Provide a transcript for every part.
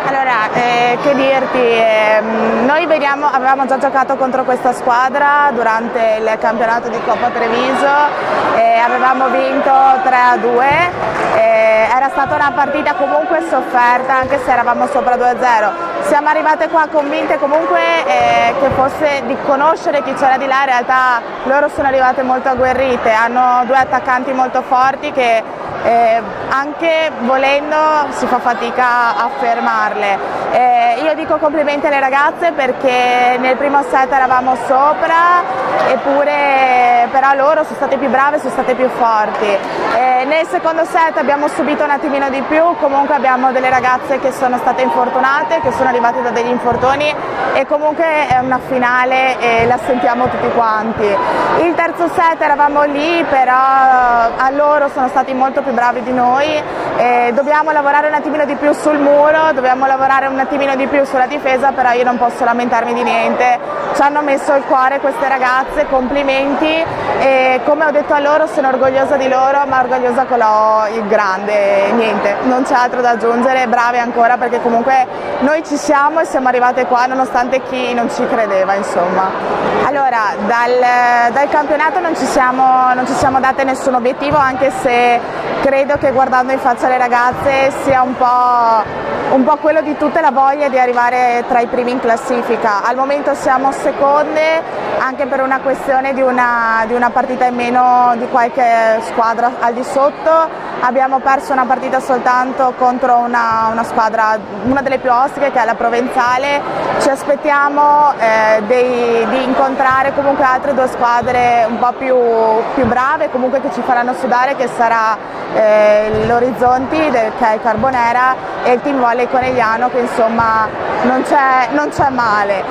Allora, che dirti, noi avevamo già giocato contro questa squadra durante il campionato di Coppa Treviso, avevamo vinto 3-2, era stata una partita comunque sofferta anche se eravamo sopra 2-0. Siamo arrivate qua convinte comunque che fosse di conoscere chi c'era di là, in realtà loro sono arrivate molto agguerrite, hanno due attaccanti molto forti che anche volendo si fa fatica a fermarle. Io dico complimenti alle ragazze perché nel primo set eravamo sopra, eppure però loro sono state più brave, sono state più forti. Nel secondo set abbiamo subito un attimino di più, comunque abbiamo delle ragazze che sono state infortunate, che sono arrivate da degli infortuni e comunque è una finale e la sentiamo tutti quanti. Il terzo set eravamo lì, però a loro sono stati molto più bravi di noi, dobbiamo lavorare un attimino di più sul muro, dobbiamo lavorare un attimino di più sulla difesa, però io non posso lamentarmi di niente, ci hanno messo il cuore queste ragazze, complimenti e come ho detto a loro sono orgogliosa di loro, ma orgogliosa con la O il grande, niente, non c'è altro da aggiungere, brave ancora perché comunque noi ci siamo e siamo arrivate qua nonostante chi non ci credeva, insomma. Allora, dal campionato non ci siamo date nessun obiettivo, anche se credo che guardando in faccia le ragazze sia un po' quello di tutte, la voglia di arrivare tra i primi in classifica. Al momento siamo seconde anche per una questione di una partita in meno di qualche squadra al di sotto. Abbiamo perso una partita soltanto contro una squadra, una delle più ostiche, che è la Provenzale. Ci aspettiamo di incontrare comunque altre due squadre un po' più brave, comunque che ci faranno sudare, che sarà l'Orizzonti, che è il Carbonera, e il Team Volley Conegliano, che insomma non c'è male.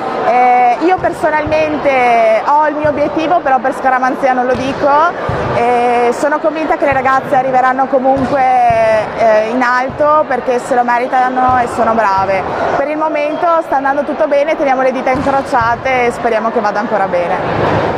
Io personalmente ho il mio obiettivo, però per scaramanzia non lo dico. Sono convinta che le ragazze arriveranno comunque in alto perché se lo meritano e sono brave. Per il momento sta andando tutto bene, teniamo le dita incrociate e speriamo che vada ancora bene.